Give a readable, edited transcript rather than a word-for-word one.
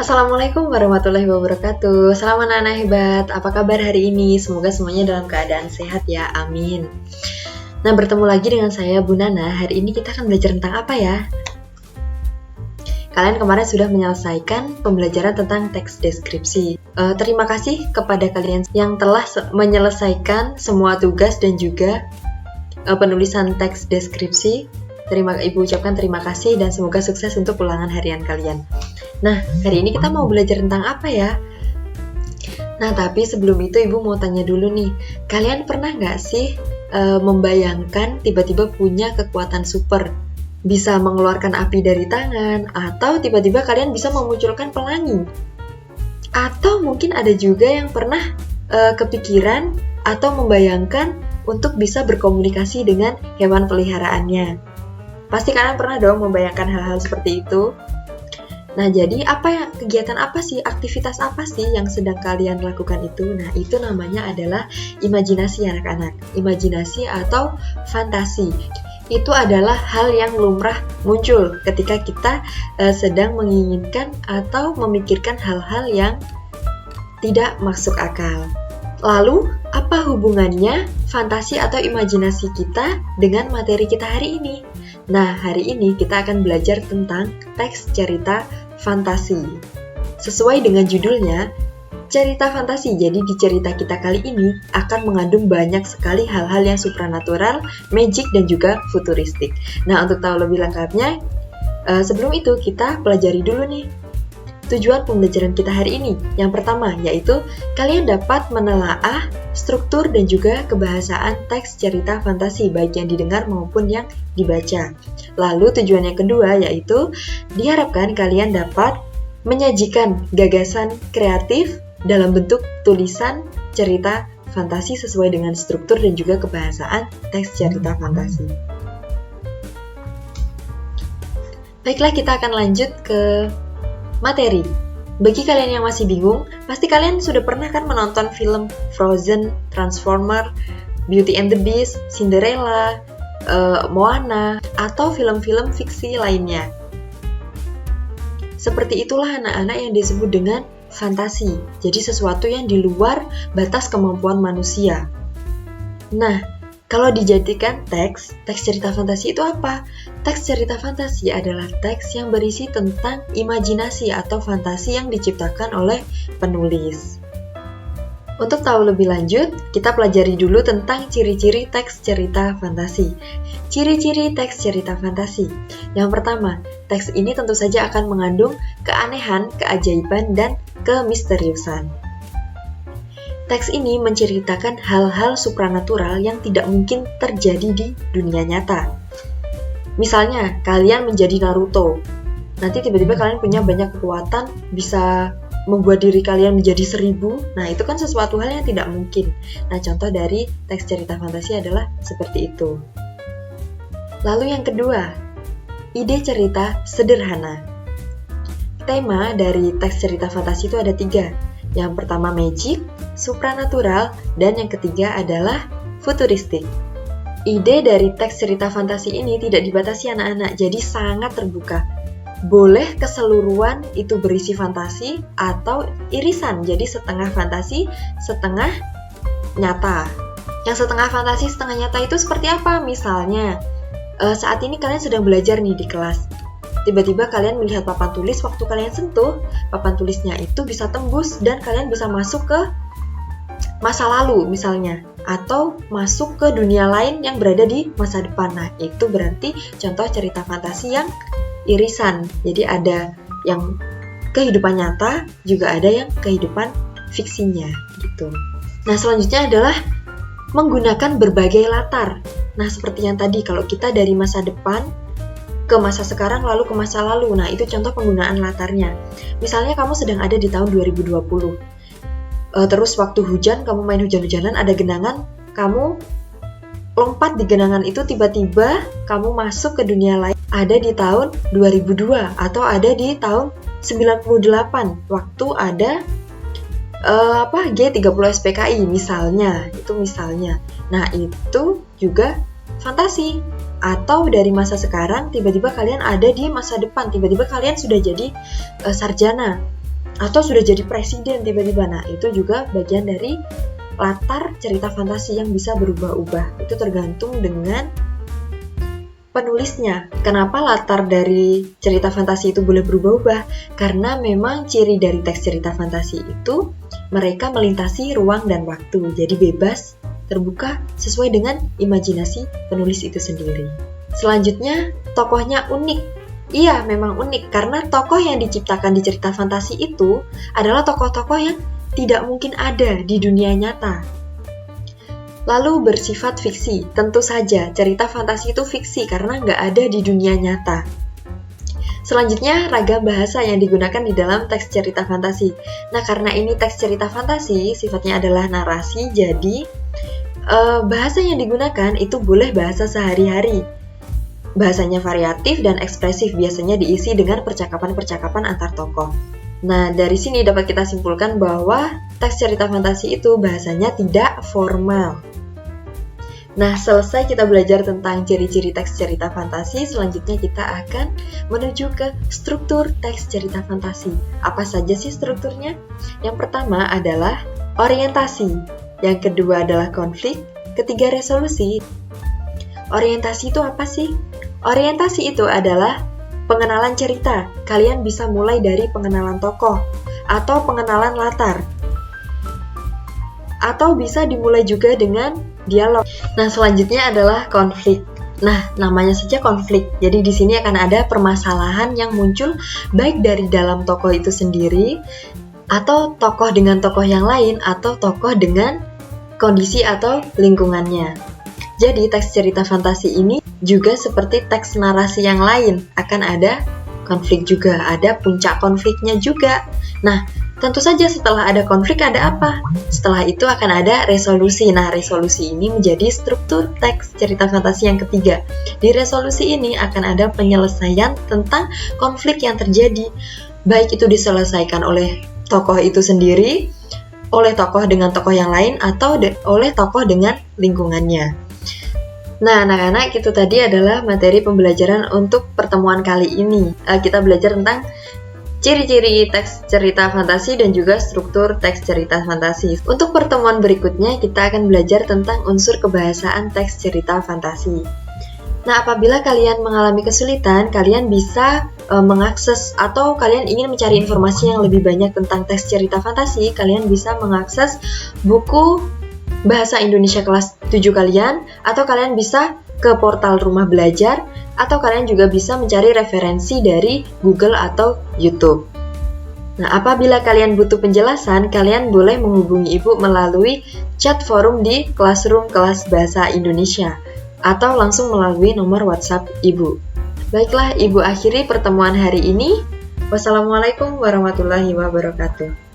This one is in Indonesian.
Assalamualaikum warahmatullahi wabarakatuh. Selamat anak hebat. Apa kabar hari ini? Semoga semuanya dalam keadaan sehat ya. Amin. Nah, bertemu lagi dengan saya Bu Nana. Hari ini kita akan belajar tentang apa ya? Kalian kemarin sudah menyelesaikan pembelajaran tentang teks deskripsi. Terima kasih kepada kalian yang telah menyelesaikan semua tugas dan juga penulisan teks deskripsi. Ibu ucapkan terima kasih dan semoga sukses untuk ulangan harian kalian. Nah, hari ini kita mau belajar tentang apa ya? Nah, tapi sebelum itu Ibu mau tanya dulu nih. Kalian pernah nggak sih membayangkan tiba-tiba punya kekuatan super? Bisa mengeluarkan api dari tangan, atau tiba-tiba kalian bisa memunculkan pelangi? Atau mungkin ada juga yang pernah kepikiran atau membayangkan untuk bisa berkomunikasi dengan hewan peliharaannya. Pasti kalian pernah dong membayangkan hal-hal seperti itu. Nah, jadi kegiatan apa sih, aktivitas apa sih yang sedang kalian lakukan itu? Nah, itu namanya adalah imajinasi anak-anak. Imajinasi atau fantasi. Itu adalah hal yang lumrah muncul ketika kita sedang menginginkan atau memikirkan hal-hal yang tidak masuk akal. Lalu, apa hubungannya fantasi atau imajinasi kita dengan materi kita hari ini? Nah, hari ini kita akan belajar tentang teks cerita fantasi. Sesuai dengan judulnya, cerita fantasi. Jadi di cerita kita kali ini akan mengandung banyak sekali hal-hal yang supranatural, magic, dan juga futuristik. Nah, untuk tahu lebih lengkapnya, sebelum itu kita pelajari dulu nih tujuan pembelajaran kita hari ini. Yang pertama, yaitu kalian dapat menelaah struktur dan juga kebahasaan teks cerita fantasi, baik yang didengar maupun yang dibaca. Lalu tujuan yang kedua, yaitu diharapkan kalian dapat menyajikan gagasan kreatif dalam bentuk tulisan cerita fantasi sesuai dengan struktur dan juga kebahasaan teks cerita fantasi. Baiklah, kita akan lanjut ke materi. Bagi kalian yang masih bingung, pasti kalian sudah pernah kan menonton film Frozen, Transformer, Beauty and the Beast, Cinderella, Moana, atau film-film fiksi lainnya. Seperti itulah anak-anak yang disebut dengan fantasi. Jadi sesuatu yang di luar batas kemampuan manusia. Nah, kalau dijadikan teks cerita fantasi itu apa? Teks cerita fantasi adalah teks yang berisi tentang imajinasi atau fantasi yang diciptakan oleh penulis. Untuk tahu lebih lanjut, kita pelajari dulu tentang ciri-ciri teks cerita fantasi. Ciri-ciri teks cerita fantasi. Yang pertama, teks ini tentu saja akan mengandung keanehan, keajaiban, dan kemisteriusan. Teks ini menceritakan hal-hal supranatural yang tidak mungkin terjadi di dunia nyata. Misalnya, kalian menjadi Naruto. Nanti tiba-tiba kalian punya banyak kekuatan, bisa membuat diri kalian menjadi 1000. Nah, itu kan sesuatu hal yang tidak mungkin. Nah, contoh dari teks cerita fantasi adalah seperti itu. Lalu yang kedua, ide cerita sederhana. Tema dari teks cerita fantasi itu ada 3. Yang pertama magic, supranatural, dan yang ketiga adalah futuristik. Ide dari teks cerita fantasi ini tidak dibatasi anak-anak, jadi sangat terbuka. Boleh keseluruhan itu berisi fantasi atau irisan, jadi setengah fantasi, setengah nyata. Yang setengah fantasi, setengah nyata itu seperti apa? Misalnya, saat ini kalian sedang belajar nih di kelas. Tiba-tiba kalian melihat papan tulis, waktu kalian sentuh, papan tulisnya itu bisa tembus dan kalian bisa masuk ke masa lalu misalnya, atau masuk ke dunia lain yang berada di masa depan. Nah, itu berarti contoh cerita fantasi yang irisan. Jadi ada yang kehidupan nyata, juga ada yang kehidupan fiksinya gitu. Nah, selanjutnya adalah menggunakan berbagai latar. Nah, seperti yang tadi, kalau kita dari masa depan ke masa sekarang lalu ke masa lalu. Nah, itu contoh penggunaan latarnya. Misalnya kamu sedang ada di tahun 2020. Terus waktu hujan, kamu main hujan-hujanan, ada genangan, kamu lompat di genangan itu, tiba-tiba kamu masuk ke dunia lain, ada di tahun 2002 atau ada di tahun 98 waktu ada G30 SPKI misalnya. Itu misalnya. Nah, itu juga fantasi. Atau dari masa sekarang tiba-tiba kalian ada di masa depan, tiba-tiba kalian sudah jadi sarjana. atau sudah jadi presiden tiba-tiba. Nah, itu juga bagian dari latar cerita fantasi yang bisa berubah-ubah. Itu tergantung dengan penulisnya. Kenapa latar dari cerita fantasi itu boleh berubah-ubah? Karena memang ciri dari teks cerita fantasi itu mereka melintasi ruang dan waktu. Jadi bebas, terbuka, sesuai dengan imajinasi penulis itu sendiri. Selanjutnya, tokohnya unik. Iya, memang unik karena tokoh yang diciptakan di cerita fantasi itu adalah tokoh-tokoh yang tidak mungkin ada di dunia nyata. Lalu bersifat fiksi, tentu saja cerita fantasi itu fiksi karena nggak ada di dunia nyata. Selanjutnya, ragam bahasa yang digunakan di dalam teks cerita fantasi. Nah, karena ini teks cerita fantasi, sifatnya adalah narasi, jadi bahasa yang digunakan itu boleh bahasa sehari-hari. Bahasanya variatif dan ekspresif, biasanya diisi dengan percakapan-percakapan antar tokoh. Nah, dari sini dapat kita simpulkan bahwa teks cerita fantasi itu bahasanya tidak formal. Nah, selesai kita belajar tentang ciri-ciri teks cerita fantasi, selanjutnya kita akan menuju ke struktur teks cerita fantasi. Apa saja sih strukturnya? Yang pertama adalah orientasi, yang kedua adalah konflik, ketiga resolusi. Orientasi itu apa sih? Orientasi itu adalah pengenalan cerita. Kalian bisa mulai dari pengenalan tokoh atau pengenalan latar. Atau bisa dimulai juga dengan dialog. Nah, selanjutnya adalah konflik. Nah, namanya saja konflik. Jadi di sini akan ada permasalahan yang muncul baik dari dalam tokoh itu sendiri atau tokoh dengan tokoh yang lain atau tokoh dengan kondisi atau lingkungannya. Jadi teks cerita fantasi ini juga seperti teks narasi yang lain, akan ada konflik juga, ada puncak konfliknya juga. Nah, tentu saja setelah ada konflik ada apa? Setelah itu akan ada resolusi. Nah, resolusi ini menjadi struktur teks cerita fantasi yang ketiga. Di resolusi ini akan ada penyelesaian tentang konflik yang terjadi, baik itu diselesaikan oleh tokoh itu sendiri, oleh tokoh dengan tokoh yang lain, atau oleh tokoh dengan lingkungannya. Nah, anak-anak, itu tadi adalah materi pembelajaran untuk pertemuan kali ini. Kita belajar tentang ciri-ciri teks cerita fantasi dan juga struktur teks cerita fantasi. Untuk pertemuan berikutnya, kita akan belajar tentang unsur kebahasaan teks cerita fantasi. Nah, apabila kalian mengalami kesulitan, kalian bisa mengakses atau kalian ingin mencari informasi yang lebih banyak tentang teks cerita fantasi, kalian bisa mengakses buku Bahasa Indonesia kelas 7 kalian, atau kalian bisa ke portal Rumah Belajar, atau kalian juga bisa mencari referensi dari Google atau YouTube. Nah, apabila kalian butuh penjelasan, kalian boleh menghubungi Ibu melalui chat forum di Classroom Kelas Bahasa Indonesia, atau langsung melalui nomor WhatsApp Ibu. Baiklah, Ibu akhiri pertemuan hari ini. Wassalamualaikum warahmatullahi wabarakatuh.